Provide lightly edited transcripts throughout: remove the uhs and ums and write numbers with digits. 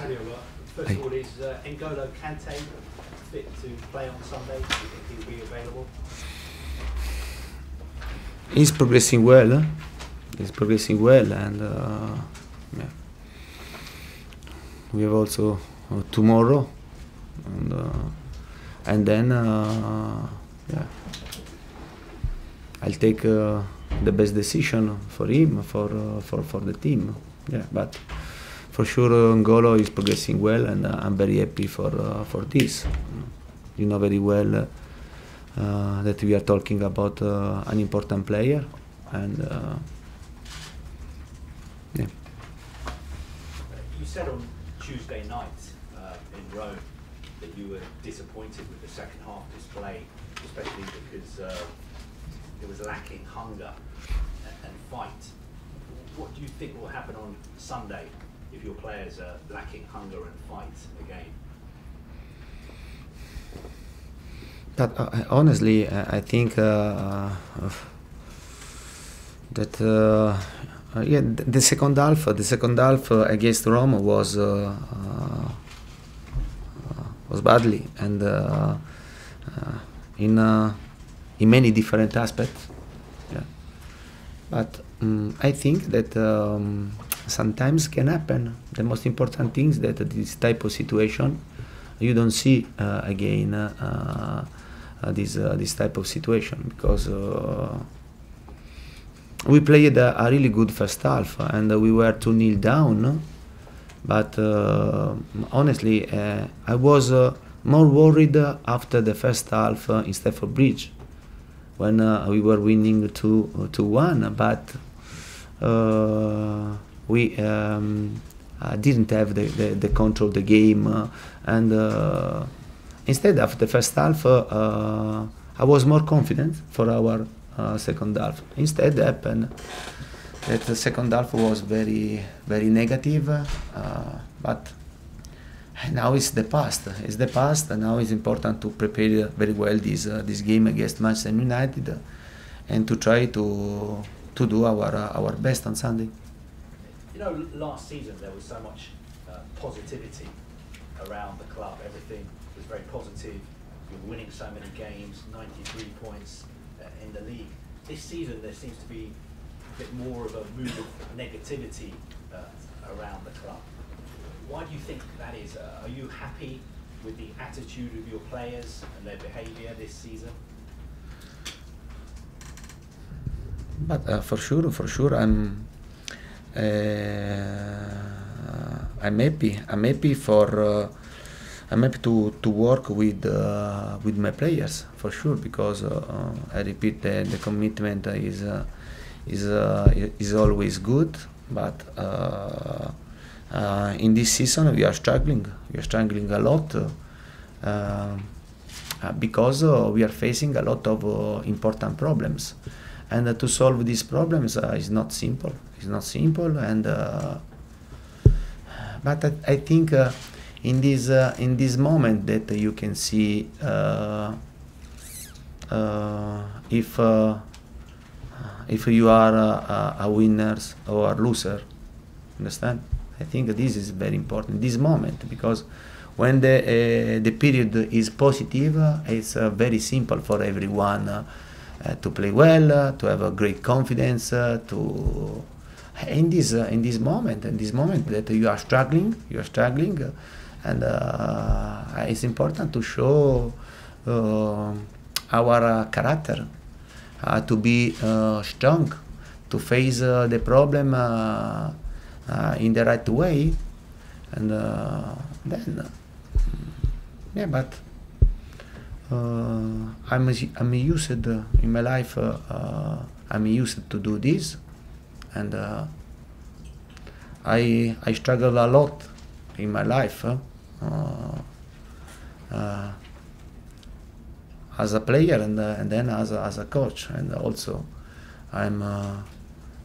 Antonio, first of all, is N'Golo Kante fit to play on Sunday? Do you think he'll be available? He's progressing well. He's progressing well, and yeah. We have also tomorrow, and then yeah, I'll take the best decision for him, for the team. Yeah, but for sure N'Golo is progressing well, and I'm very happy for this. You know very well that we are talking about an important player, and yeah. You said on Tuesday night in Rome that you were disappointed with the second half display, especially because it was lacking hunger and fight. What do you think will happen on Sunday if your players are lacking hunger and fight again? But honestly, I think that yeah, the second half against Rome was badly, and in many different aspects. Yeah. But I think that sometimes can happen. The most important thing is that this type of situation you don't see again this type of situation, because we played a really good first half, and we were 2-0 down. But honestly, I was more worried after the first half in Stamford Bridge, when we were winning 2-1, but we didn't have the control of the game, and instead of the first half, I was more confident for our second half. Instead, happened that the second half was very, very negative, but now it's the past. It's the past, and now it's important to prepare very well this game against Manchester United, and to try to do our best on Sunday. You know, last season there was so much positivity around the club. Everything was very positive. You were winning so many games, 93 points in the league. This season there seems to be a bit more of a mood of negativity around the club. Why do you think that is? Are you happy with the attitude of your players and their behaviour this season? But for sure, I'm happy. I'm happy for. I'm happy to work with my players, for sure, because I repeat, the commitment is always good. But in this season we are struggling. We are struggling a lot because we are facing a lot of important problems, and to solve these problems is not simple. It's not simple, and but I think. In this moment that you can see if you are a winner or a loser, understand? I think this is very important, this moment, because when the period is positive, it's very simple for everyone to play well, to have a great confidence, to in this moment that you are struggling. And it's important to show our character, to be strong, to face the problem in the right way, and then yeah. But I'm used in my life. I'm used to do this, and I struggle a lot in my life. As a player, and then as a coach, and also I'm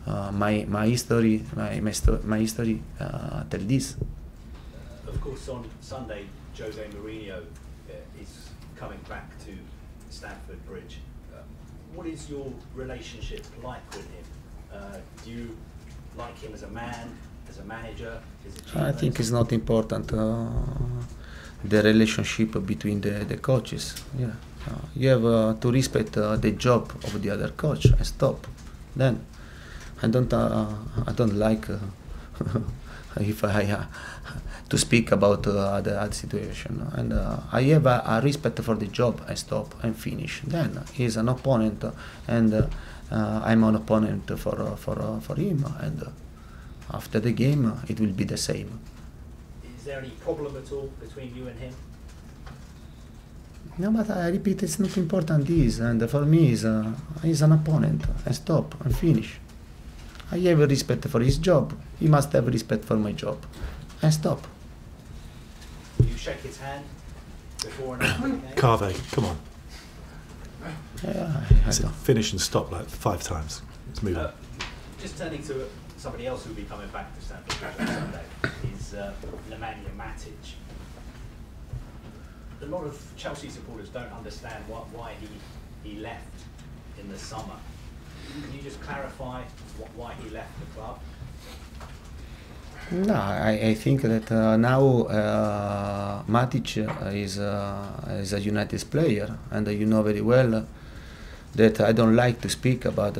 my history tell this. Of course, on Sunday, Jose Mourinho is coming back to Stamford Bridge. What is your relationship like with him? Do you like him as a man, as a manager, his I achievements? think it's not important, the relationship between the coaches. Yeah, you have to respect the job of the other coach and stop. Then I don't like if I to speak about other situation, and I have a respect for the job and stop and finish. Then he's an opponent, and I'm an opponent for him, and after the game it will be the same. Is there any problem at all between you and him? No, but I repeat, it's not important this, and for me he's an opponent, and stop and finish. I have respect for his job, he must have respect for my job, and stop. You shake his hand before and after the game? Carve, come on. Yeah, I said finish and stop like 5 times. Let's move on. Just turning to somebody else who will be coming back to Stamford Bridge on Sunday is Nemanja Matic. A lot of Chelsea supporters don't understand why he left in the summer. Can you just clarify why he left the club? No, I think that now Matic is a United player, and you know very well that I don't like to speak about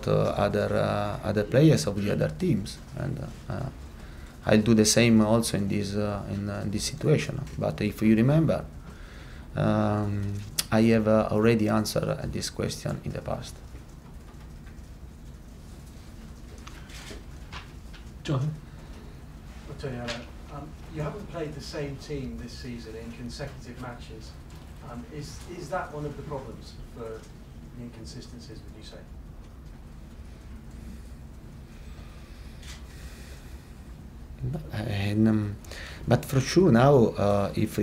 other players of the other teams, and I'll do the same also in this situation. But if you remember, I have already answered this question in the past. Jonathan? Antonio, you haven't played the same team this season in consecutive matches. Is that one of the problems for the inconsistencies, would you say? But for sure now, if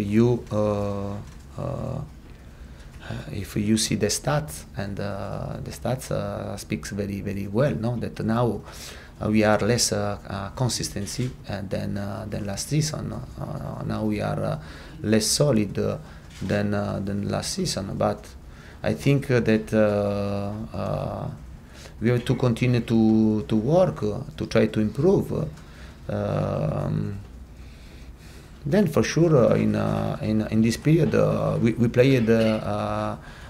you see the stats, and the stats speaks very well, no? That now we are less consistency than last season. Now we are less solid than last season. But I think that we have to continue to work to try to improve. Then for sure in this period we played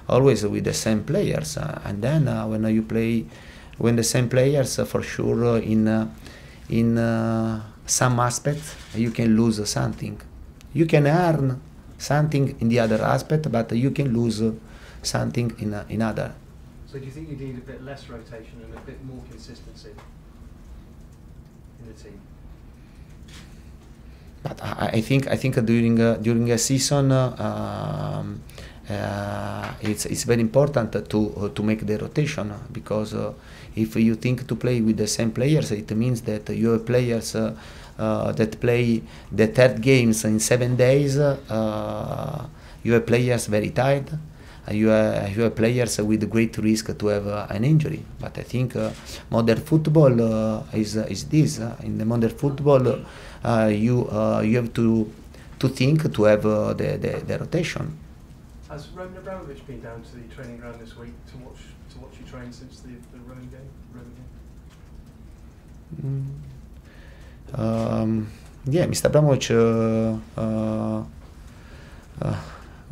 always with the same players, and then when you play when the same players, for sure in some aspects you can lose something. You can earn something in the other aspect, but you can lose something in other. So do you think you need a bit less rotation and a bit more consistency in the team? But I think during a season it's very important to make the rotation, because if you think to play with the same players, it means that you have players that play the third games in 7 days. You have players very tired. You have players with great risk to have an injury. But I think modern football is this. In the modern football, you have to think to have the rotation. Has Roman Abramovich been down to the training ground this week to watch you train since the Roman game? Yeah, Mr. Abramovich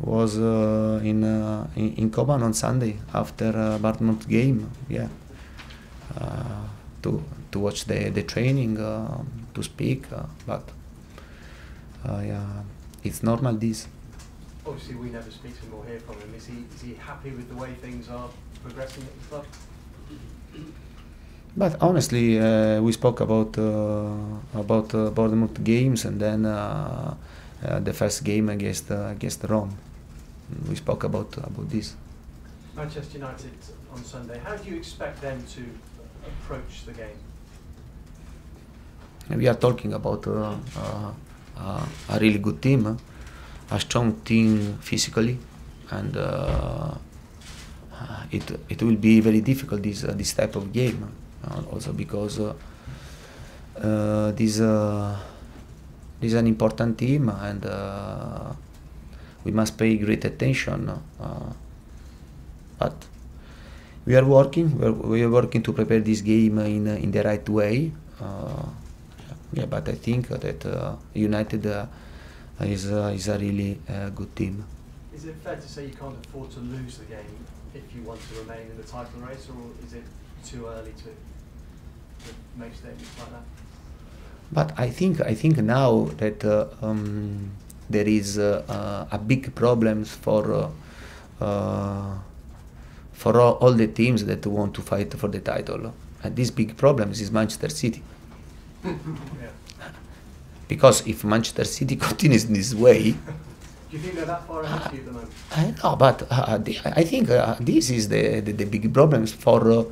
was in Coban on Sunday after Bournemouth game. Yeah, to watch the training, to speak, but yeah, it's normal this. Obviously, we never speak to him or hear from him. Is he happy with the way things are progressing at the club? But honestly, we spoke about Bournemouth games, and then the first game against Rome. We spoke about this. Manchester United on Sunday. How do you expect them to approach the game? We are talking about a really good team, a strong team physically, and it will be very difficult this type of game, also because this is an important team, and we must pay great attention. But we are working. We are working to prepare this game in the right way. Yeah, but I think that United is a really good team. Is it fair to say you can't afford to lose the game if you want to remain in the title race, or is it too early to make statements like that? But I think now that there is a big problem for all the teams that want to fight for the title, and this big problem is Manchester City. Yeah. Because if Manchester City continues this way, Do you think they're that far ahead of you at the moment? I know, but I think this is the big problems for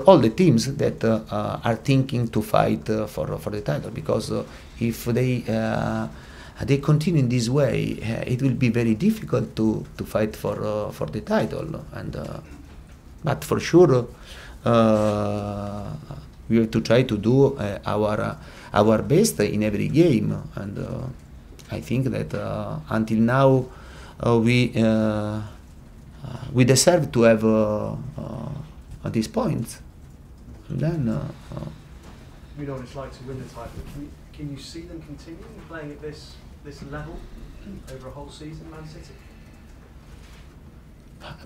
all the teams that are thinking to fight for the title. Because if they continue in this way, it will be very difficult to fight for the title. And but for sure, we have to try to do our best in every game. And I think that until now we deserve to have these points. And then We know what it's like to win the title. Can you see them continuing playing at this level over a whole season, Man City?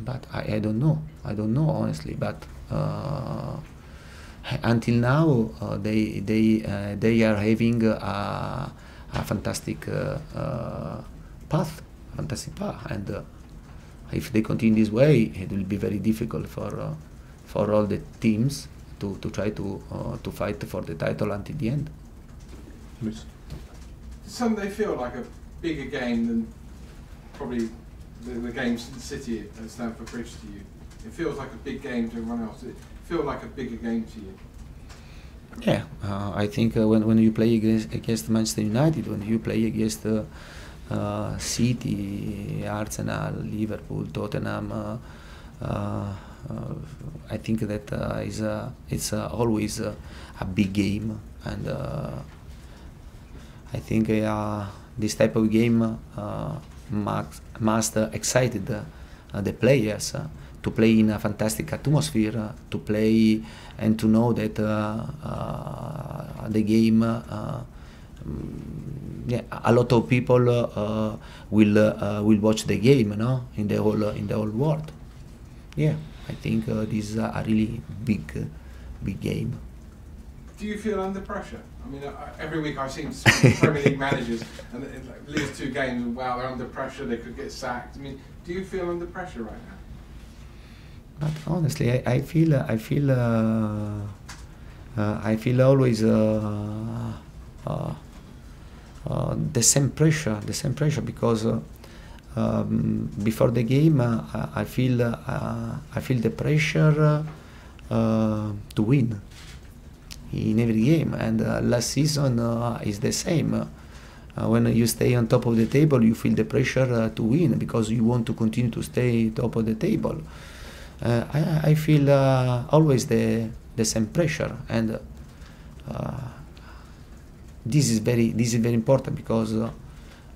but I don't know. I don't know honestly. But until now they are having a fantastic path, and if they continue this way, it will be very difficult for all the teams to try to fight for the title until the end. Moose. Does Sunday feel like a bigger game than probably the games in the City at Stamford Bridge to you? It feels like a big game to everyone else. It feels like a bigger game to you. Yeah, I think when you play against Manchester United, when you play against City, Arsenal, Liverpool, Tottenham, I think that it's always a big game, and I think this type of game must excite the players to play in a fantastic atmosphere, to play and to know that the game. Yeah, a lot of people will watch the game, in the whole world. Yeah, I think this is a really big game. Do you feel under pressure? I mean, every week I've seen Premier League managers and they lose 2 games and wow, they're under pressure, they could get sacked. I mean, do you feel under pressure right now? But honestly, I feel always the same pressure because before the game I feel the pressure to win in every game, and last season is the same. When you stay on top of the table, you feel the pressure to win because you want to continue to stay top of the table. I feel always the same pressure, and this is very important because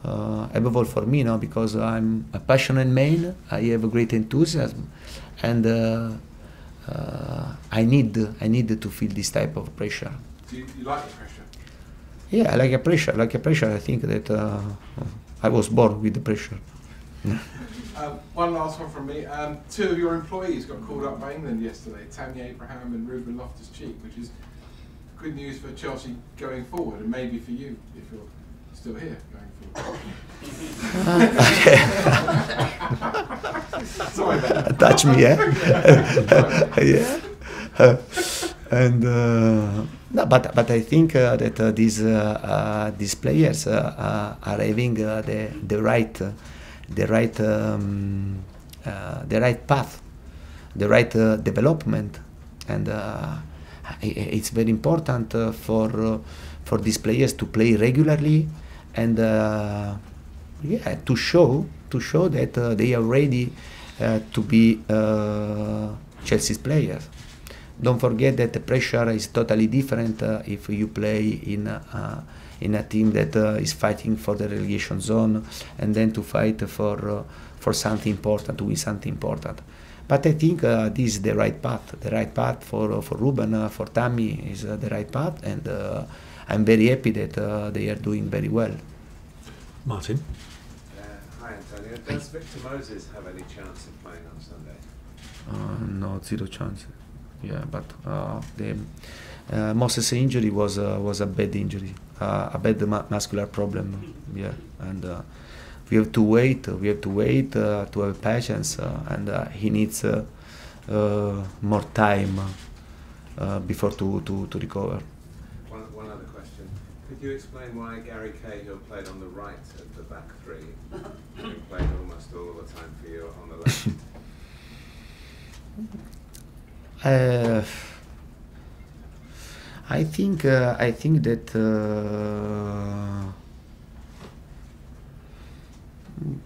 above all for me, because I'm a passionate man, I have a great enthusiasm, and I need to feel this type of pressure. Do you like the pressure? Yeah, I like a pressure. I think that I was born with the pressure. One last one from me. 2 of your employees got called up by England yesterday, Tammy Abraham and Ruben Loftus-Cheek, which is good news for Chelsea going forward, and maybe for you if you're still here going forward. Sorry about that. Touch me, yeah. Yeah. And no, but I think that these players are having the right path, the right development, and it's very important for these players to play regularly, and to show that they are ready to be Chelsea's players. Don't forget that the pressure is totally different if you play in a team that is fighting for the relegation zone, and then to fight for something important, to win something important. But I think this is the right path. The right path for Ruben, for Tammy is the right path, and I'm very happy that they are doing very well. Martin? Hi Antonio. Does Victor Moses have any chance of playing on Sunday? No, zero chance. Yeah, but the Moses' injury was a bad injury, a bad muscular problem. Yeah, and we have to wait. We have to wait to have patience, and he needs more time before to recover. One other question. Could you explain why Gary Cahill played on the right of the back three? He played almost all the time for you on the left. I think that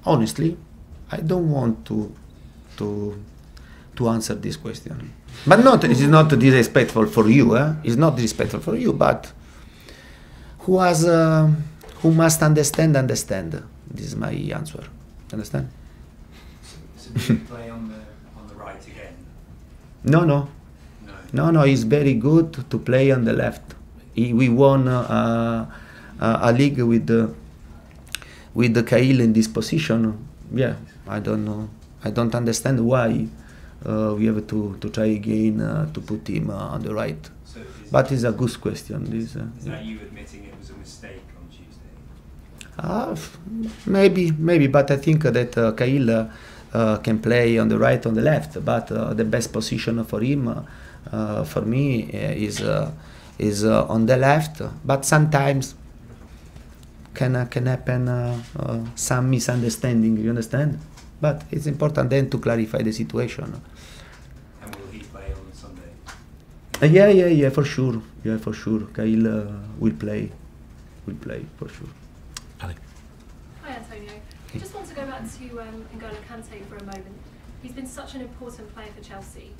honestly, I don't want to answer this question. But not it is not disrespectful for you. It's not disrespectful for you. But who must understand. This is my answer. Understand? So do you play on the right again? No. He's very good to play on the left. We won a league with the Cahill in this position. Yeah, I don't know. I don't understand why we have to try again to put him on the right. So but it's a good question. This, is that you admitting it was a mistake on Tuesday? Maybe, but I think that Cahill can play on the right, on the left. But the best position for him, for me, is on the left. But sometimes can happen some misunderstanding. You understand? But it's important then to clarify the situation. And will he play on Sunday? Yeah, for sure. Yeah, for sure. Cahill will play for sure. Ali? Hi Antonio. I just want to go back to N'Golo Kante for a moment. He's been such an important player for Chelsea.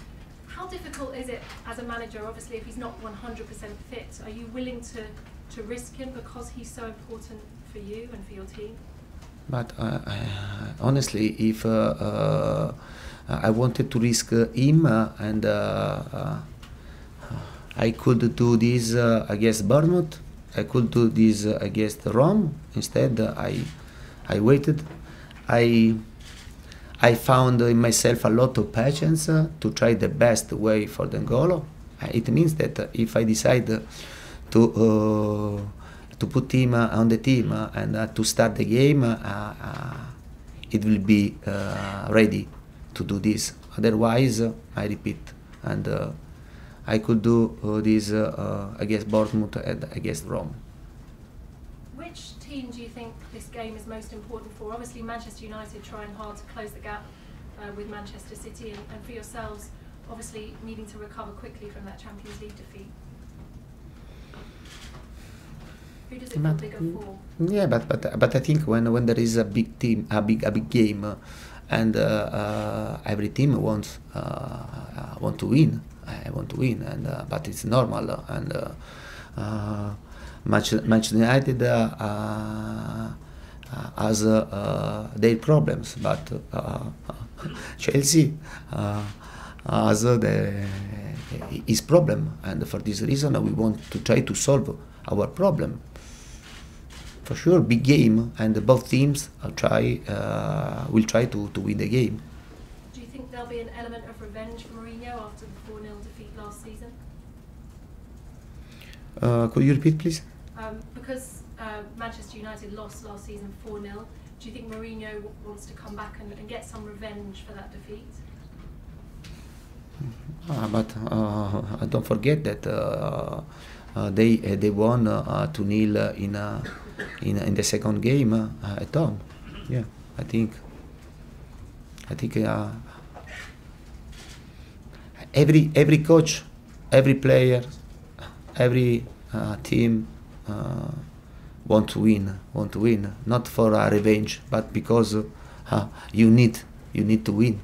How difficult is it as a manager, obviously, if he's not 100% fit? Are you willing to risk him because he's so important for you and for your team? But honestly, if I wanted to risk him and I could do this against Bournemouth, I could do this against Rome. Instead, I waited. I found in myself a lot of patience to try the best way for N'Golo. It means that if I decide to put him on the team and to start the game, it will be ready to do this. Otherwise, I repeat, and I could do this against Bournemouth and against Rome. Which team do you think this game is most important for? Obviously, Manchester United trying hard to close the gap with Manchester City, and for yourselves, obviously needing to recover quickly from that Champions League defeat. Who does it feel bigger for? Yeah, but I think when there is a big team, a big game, and every team wants to win. I want to win, and but it's normal. And Manchester United has their problems, but Chelsea has his problem, and for this reason we want to try to solve our problem. For sure, big game, and both teams will try to win the game. Do you think there'll be an element of revenge for Mourinho after the 4-0 defeat last season? Could you repeat, please? Because Manchester United lost last season 4-0, do you think Mourinho wants to come back and get some revenge for that defeat? But don't forget that they won 2-0 in the second game at home. Yeah, I think every coach, every player, every team want to win, not for a revenge, but because you need to win.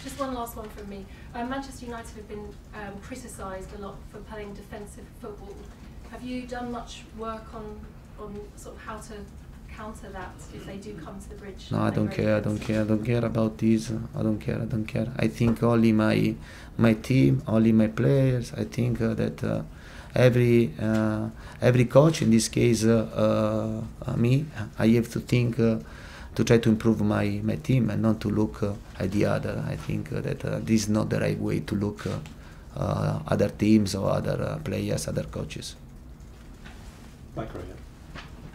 Just one last one from me. Manchester United have been criticised a lot for playing defensive football. Have you done much work on sort of how to counter that if they do come to the bridge? No, I don't care about this. I don't care. I think only my team, only my players. I think that every coach, in this case me, I have to think to try to improve my team and not to look at the other. I think that this is not the right way to look other teams or other players, other coaches. Back row, yeah.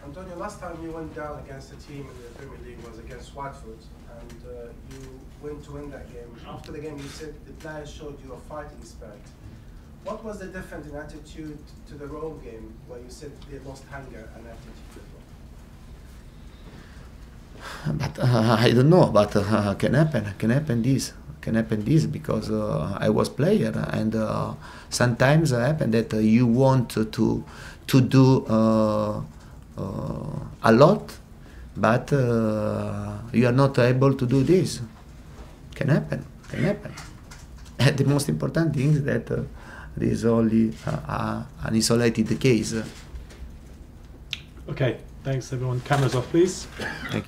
Antonio, last time you went down against a team in the Premier League was against Watford, and you went to win that game. After the game, you said the players showed you a fighting spirit. What was the difference in attitude to the Rome game, where you said they lost hunger and attitude as well? But I don't know. But can happen this because I was player, and sometimes it happen that you want to do a lot, but you are not able to do this. Can happen. And the most important thing is that this is only an isolated case. Okay, thanks everyone. Cameras off, please. Thank you.